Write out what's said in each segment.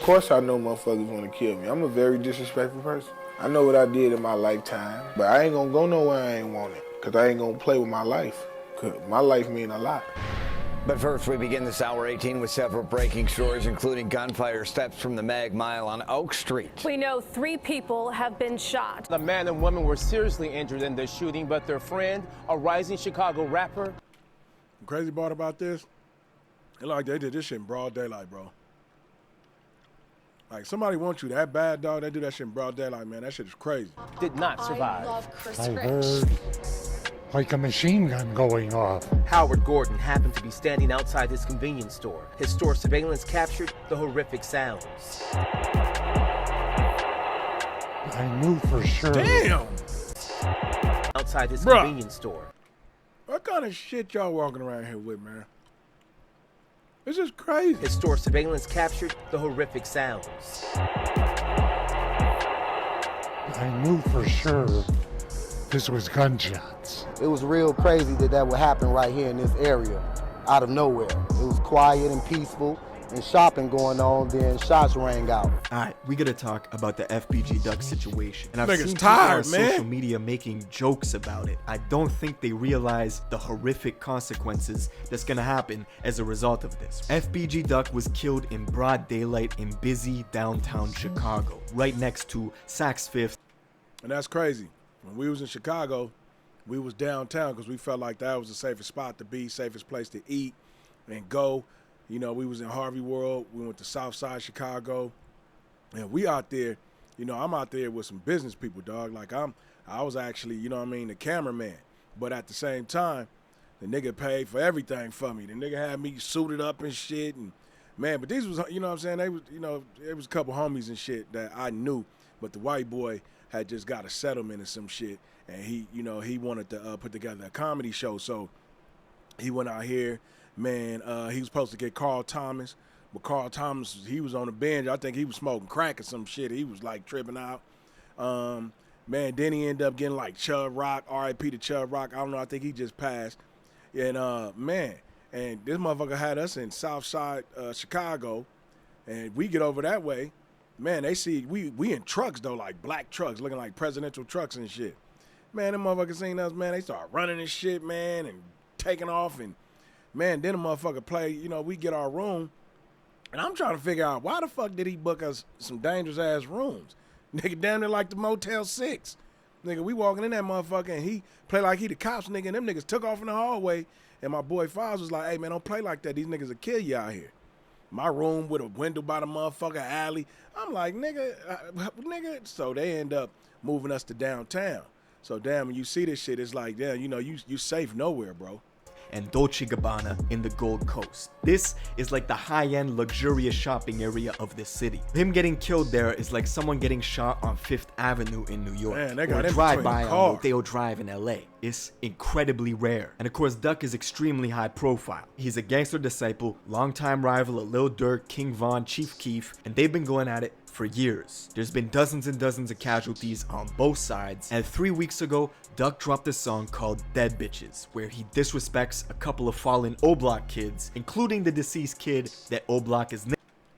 Of course I know motherfuckers want to kill me. I'm a very disrespectful person. I know what I did in my lifetime, but I ain't gonna go nowhere I ain't want it, because I ain't gonna play with my life, because my life mean a lot. But first, we begin this hour 18 with several breaking stories, including gunfire steps from the Mag Mile on Oak Street. We know 3 people have been shot. The man and woman were seriously injured in this shooting, but their friend, a rising Chicago rapper. The crazy part about this, like they did this shit in broad daylight, bro. Like, somebody wants you that bad, dog, they do that shit in broad daylight, man. That shit is crazy. Did not survive. I heard like a machine gun going off. Howard Gordon happened to be standing outside his convenience store. His store surveillance captured the horrific sounds. I knew for sure. Damn! Outside his convenience store. What kind of shit y'all walking around here with, man? This is crazy. His store surveillance captured the horrific sounds. I knew for sure this was gunshots. It was real crazy that would happen right here in this area, out of nowhere. It was quiet and peaceful, and shopping going on, then shots rang out. Alright, we gotta talk about the FBG Duck situation. And I've Niggas seen tired, people on man. social media making jokes about it. I don't think they realize the horrific consequences that's gonna happen as a result of this. FBG Duck was killed in broad daylight in busy downtown Chicago, right next to Saks Fifth. And that's crazy. When we was in Chicago, we was downtown because we felt like that was the safest spot to be, safest place to eat and go. You know, we was in Harvey World. We went to South Side Chicago. And we out there, you know, I'm out there with some business people, dog. Like, I was actually, you know what I mean, the cameraman. But at the same time, the nigga paid for everything for me. The nigga had me suited up and shit. And, man, but these was, you know what I'm saying, they was, you know, it was a couple homies and shit that I knew. But the white boy had just got a settlement or some shit, and he, you know, he wanted to put together a comedy show. So he went out here, man. He was supposed to get Carl Thomas, but Carl Thomas, he was on the bench. I think he was smoking crack or some shit. He was like tripping out. Man, then he ended up getting like Chub Rock, R.I.P. to Chub Rock. I don't know. I think he just passed. And man, and this motherfucker had us in South Side Chicago, and we get over that way. Man, they see we in trucks though, like black trucks, looking like presidential trucks and shit. Man, them motherfuckers seen us, man. They start running and shit, man, and taking off. And man, then the motherfucker play. You know, we get our room, and I'm trying to figure out why the fuck did he book us some dangerous ass rooms, nigga. Damn near like the Motel 6, nigga. We walking in that motherfucker, and he play like he the cops, nigga. And them niggas took off in the hallway, and my boy Foz was like, "Hey man, don't play like that. These niggas will kill you out here." My room with a window by the motherfucker alley. I'm like, nigga, nigga. So they end up moving us to downtown. So damn, when you see this shit, it's like, damn, you know, you safe nowhere, bro. And Dolce & Gabbana in the Gold Coast. This is like the high-end luxurious shopping area of the city. Him getting killed there is like someone getting shot on 5th Avenue in New York. Man, they got or a drive-by cars. on Rodeo Drive in LA. It's incredibly rare. And of course, Duck is extremely high profile. He's a gangster disciple, longtime rival of Lil Durk, King Von, Chief Keef, and they've been going at it for years. There's been dozens and dozens of casualties on both sides, and 3 weeks ago, Duck dropped a song called Dead Bitches, where he disrespects a couple of fallen O-Block kids, including the deceased kid that O-Block is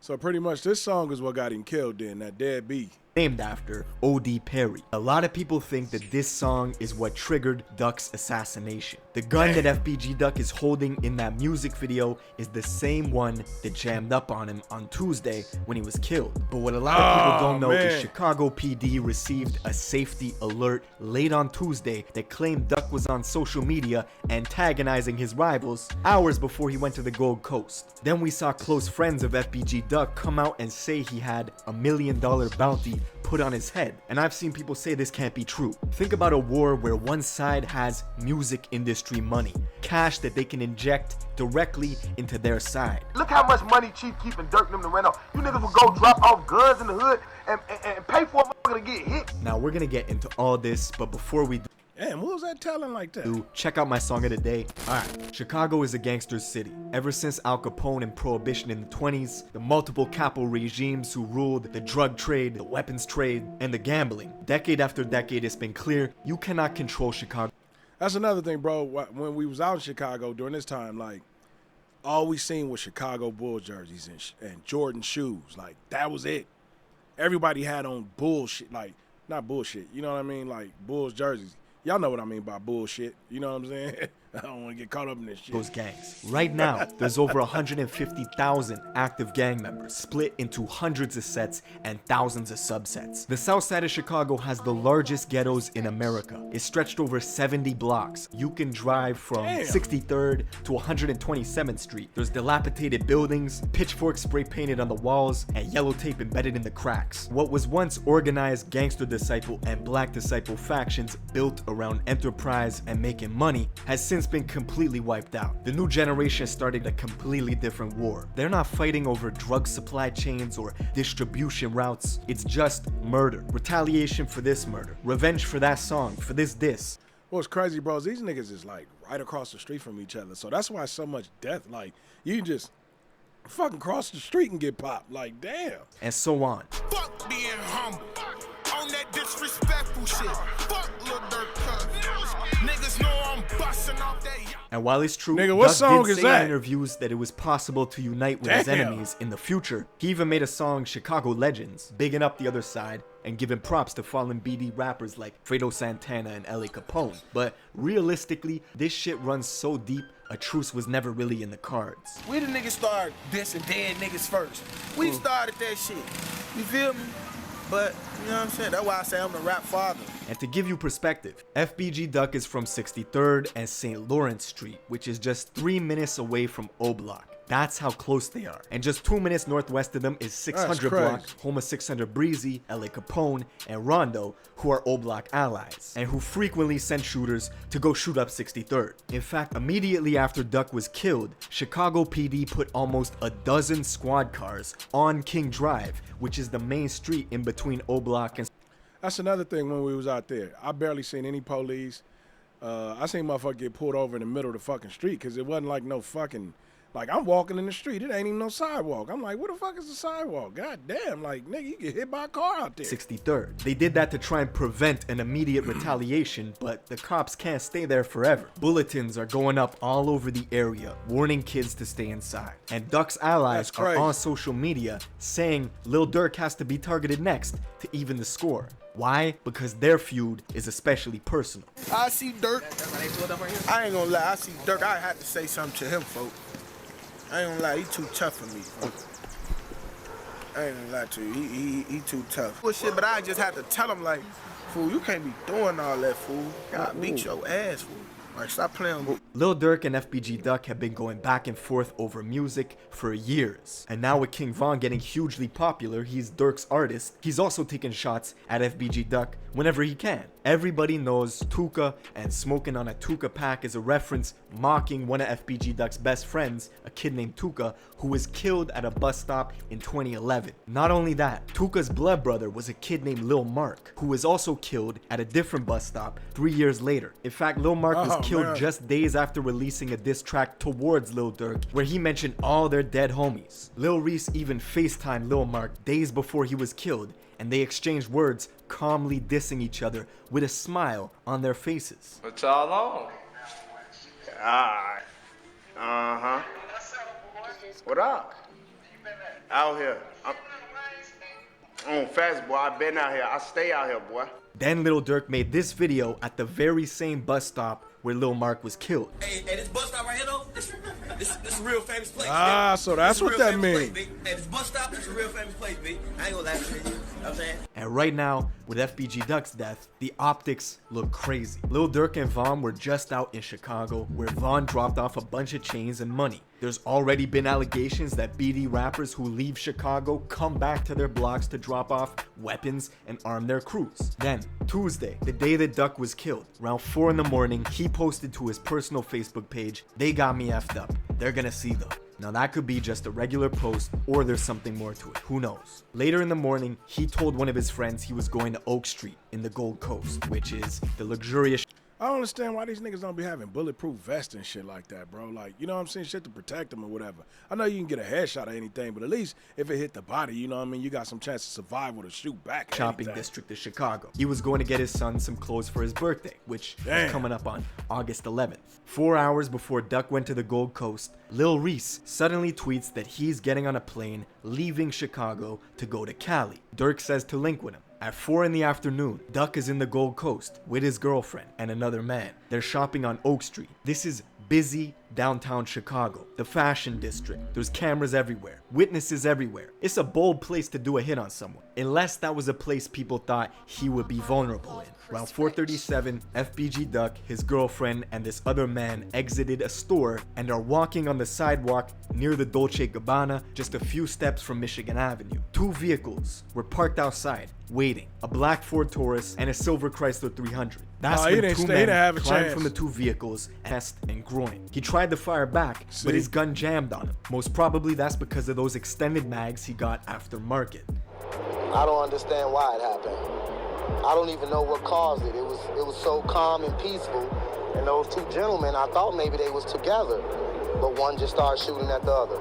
So pretty much this song is what got him killed then, that Dead B. named after O.D. Perry. A lot of people think that this song is what triggered Duck's assassination. The gun that FBG Duck is holding in that music video is the same one that jammed up on him on Tuesday when he was killed. But what a lot of people don't know is Chicago PD received a safety alert late on Tuesday that claimed Duck was on social media antagonizing his rivals hours before he went to the Gold Coast. Then we saw close friends of FBG Duck come out and say he had $1 million bounty put on his head, and I've seen people say this can't be true. Think about a war where one side has music industry money, cash that they can inject directly into their side. Look how much money Chief Keef and Dirk them to rent off. You niggas will go drop off guns in the hood and pay for a motherfucker to get hit. Now we're gonna get into all this, but before we Damn, what was that telling like that? check out my song of the day. Alright, Chicago is a gangster city. Ever since Al Capone and Prohibition in the 20s, the multiple capo regimes who ruled the drug trade, the weapons trade, and the gambling. Decade after decade, it's been clear you cannot control Chicago. That's another thing, bro. When we was out in Chicago during this time, like, all we seen was Chicago Bulls jerseys and Jordan shoes. Like, that was it. Everybody had on bullshit, like, not bullshit, you know what I mean? Like, Bulls jerseys. Y'all know what I mean by bullshit, you know what I'm saying? I don't want to get caught up in this shit. Those gangs. Right now, there's over 150,000 active gang members, split into hundreds of sets and thousands of subsets. The south side of Chicago has the largest ghettos in America. It's stretched over 70 blocks. You can drive from 63rd to 127th Street. There's dilapidated buildings, pitchforks spray painted on the walls, and yellow tape embedded in the cracks. What was once organized Gangster Disciple and Black Disciple factions built around enterprise and making money has since been completely wiped out. The new generation started a completely different war. They're not fighting over drug supply chains or distribution routes. It's just murder. Retaliation for this murder. Revenge for that song, for this diss. What's crazy, bro, is these niggas is like right across the street from each other. So that's why so much death. Like, you can just fucking cross the street and get popped. Like, damn. And so on. Fuck being humble. On that disrespectful shit. Fuck Lil Durk, cuz. Niggas know I'm busting off that. And while it's true, Nigga, what Duck song did is say that? in interviews that it was possible to unite with his enemies in the future. He even made a song, Chicago Legends, bigging up the other side and giving props to fallen BD rappers like Fredo Santana and L.A. Capone. But realistically, this shit runs so deep, a truce was never really in the cards. We the niggas started dissing dead niggas first. We started that shit. You feel me? But, you know what I'm saying? That's why I say I'm the rap father. And to give you perspective, FBG Duck is from 63rd and St. Lawrence Street, which is just 3 minutes away from O Block. That's how close they are. And just 2 minutes northwest of them is 600 Block, home of 600 Breezy, L.A. Capone, and Rondo, who are O Block allies, and who frequently send shooters to go shoot up 63rd. In fact, immediately after Duck was killed, Chicago PD put almost a dozen squad cars on King Drive, which is the main street in between O Block and... That's another thing when we was out there. I barely seen any police. I seen motherfucker get pulled over in the middle of the fucking street because it wasn't like no fucking... Like, I'm walking in the street. It ain't even no sidewalk. I'm like, what the fuck is the sidewalk? God damn, like, nigga, you get hit by a car out there. 63rd. They did that to try and prevent an immediate retaliation, but the cops can't stay there forever. Bulletins are going up all over the area, warning kids to stay inside. And Duck's allies are on social media saying Lil Durk has to be targeted next to even the score. Why? Because their feud is especially personal. I see Durk. I ain't gonna lie. I see Durk. I had to say something to him, folks. I ain't gonna lie, he too tough for me. I ain't gonna lie to you, he too tough. Well, shit, but I just had to tell him, like, fool, you can't be doing all that, fool. God beat your ass, fool. Like, stop playing with me. Lil Durk and FBG Duck have been going back and forth over music for years. And now with King Von getting hugely popular, he's Durk's artist, he's also taking shots at FBG Duck whenever he can. Everybody knows Tuka, and smoking on a Tuka pack is a reference mocking one of FBG Duck's best friends, a kid named Tuka, who was killed at a bus stop in 2011. Not only that, Tuka's blood brother was a kid named Lil Mark, who was also killed at a different bus stop 3 years later. In fact, Lil Mark was killed just days after releasing a diss track towards Lil Durk, where he mentioned all their dead homies. Lil Reese even FaceTimed Lil Mark days before he was killed, and they exchanged words, calmly dissing each other with a smile on their faces. What's all on? Alright. Uh-huh. What up? Out here. I'm fast, boy. I been out here. I stay out here, boy. Then Lil Durk made this video at the very same bus stop where Lil Mark was killed. Hey, this bus stop right here, though, this a real famous place. Ah, so that's what that means. Hey, this bus stop is a real famous place, B. I ain't gonna lie to you. You know what I'm saying? And right now, with FBG Duck's death, the optics look crazy. Lil Durk and Von were just out in Chicago, where Von dropped off a bunch of chains and money. There's already been allegations that BD rappers who leave Chicago come back to their blocks to drop off weapons and arm their crews. Then, Tuesday, the day that Duck was killed, around 4 in the morning, he posted to his personal Facebook page, "They got me effed up. They're gonna see though." Now that could be just a regular post, or there's something more to it, who knows. Later in the morning, he told one of his friends he was going to Oak Street in the Gold Coast, which is the luxurious... I don't understand why these niggas don't be having bulletproof vests and shit like that, bro. Like, you know what I'm saying? Shit to protect them or whatever. I know you can get a headshot or anything, but at least if it hit the body, you know what I mean? You got some chance to survive or to shoot back. Shopping district of Chicago. He was going to get his son some clothes for his birthday, which is coming up on August 11th. 4 hours before Duck went to the Gold Coast, Lil Reese suddenly tweets that he's getting on a plane leaving Chicago to go to Cali. Dirk says to link with him. At 4 in the afternoon, Duck is in the Gold Coast with his girlfriend and another man. They're shopping on Oak Street. This is busy downtown Chicago, the fashion district. There's cameras everywhere, witnesses everywhere. It's a bold place to do a hit on someone, unless that was a place people thought he would be vulnerable in. Around 4:37, FBG Duck, his girlfriend, and this other man exited a store and are walking on the sidewalk near the Dolce Gabbana, just a few steps from Michigan Avenue. 2 vehicles were parked outside, waiting. A black Ford Taurus and a silver Chrysler 300. That's when 2 men climbed from the 2 vehicles, chest and groin. He tried to fire back, but his gun jammed on him. Most probably that's because of those extended mags he got aftermarket. I don't understand why it happened. I don't even know what caused it. It was so calm and peaceful. And those 2 gentlemen, I thought maybe they was together, but one just started shooting at the other.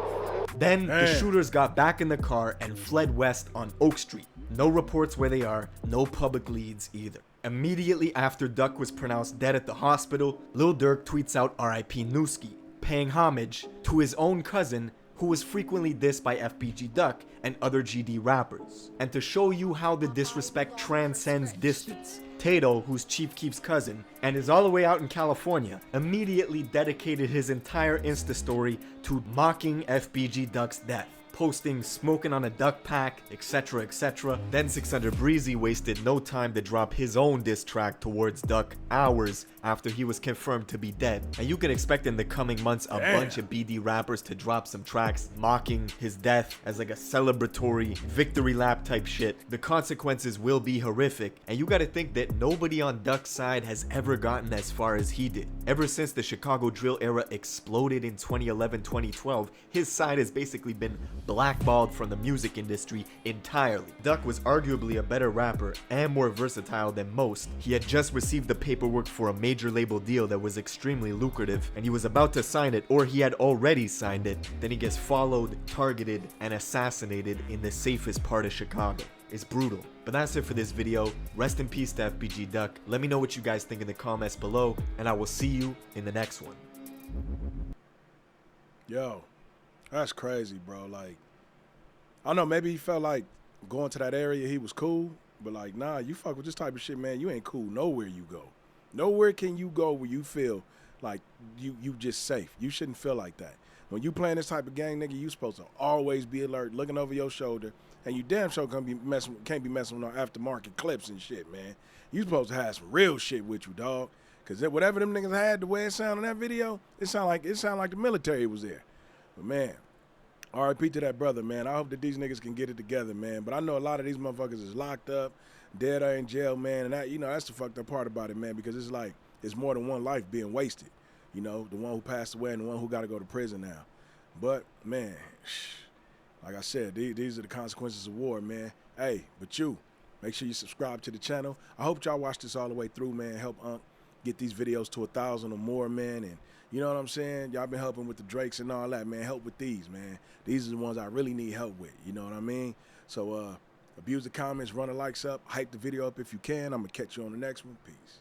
Then the shooters got back in the car and fled west on Oak Street. No reports where they are, no public leads either. Immediately after Duck was pronounced dead at the hospital, Lil Durk tweets out RIP Newski, paying homage to his own cousin who was frequently dissed by FBG Duck and other GD rappers. And to show you how the disrespect transcends distance, Tato, who's Chief Keef's cousin and is all the way out in California, immediately dedicated his entire Insta story to mocking FBG Duck's death, posting smoking on a duck pack, etc, etc. Then 600 Breezy wasted no time to drop his own diss track towards Duck hours after he was confirmed to be dead. And you can expect in the coming months a bunch of BD rappers to drop some tracks mocking his death as like a celebratory victory lap type shit. The consequences will be horrific, and you gotta think that nobody on Duck's side has ever gotten as far as he did. Ever since the Chicago drill era exploded in 2011-2012, his side has basically been blackballed from the music industry entirely. Duck was arguably a better rapper and more versatile than most. He had just received the paperwork for a major label deal that was extremely lucrative, and he was about to sign it, or he had already signed it. Then he gets followed, targeted, and assassinated in the safest part of Chicago. It's brutal. But that's it for this video. Rest in peace to FBG Duck. Let me know what you guys think in the comments below, and I will see you in the next one. Yo, that's crazy, bro. Like, I don't know, maybe he felt like going to that area, he was cool, but like, nah, you fuck with this type of shit, man, you ain't cool nowhere you go. Nowhere can you go where you feel like you just safe. You shouldn't feel like that. When you playing this type of game, nigga, you supposed to always be alert, looking over your shoulder, and you damn sure can't be messing with no aftermarket clips and shit, man. You supposed to have some real shit with you, dog. Cause whatever them niggas had, the way it sounded in that video, it sound like the military was there. But man, RIP to that brother, man. I hope that these niggas can get it together, man. But I know a lot of these motherfuckers is locked up, dead or in jail, man. And that, you know, that's the fucked up part about it, man, because it's like it's more than one life being wasted. You know, the one who passed away and the one who got to go to prison now. But man, like I said, these are the consequences of war, man. Hey, but you, make sure you subscribe to the channel. I hope y'all watch this all the way through, man. Help Unc get these videos to 1,000 or more, man. And you know what I'm saying? Y'all been helping with the Drakes and all that, man. Help with these, man. These are the ones I really need help with. You know what I mean? So abuse the comments, run the likes up, hype the video up if you can. I'm going to catch you on the next one. Peace.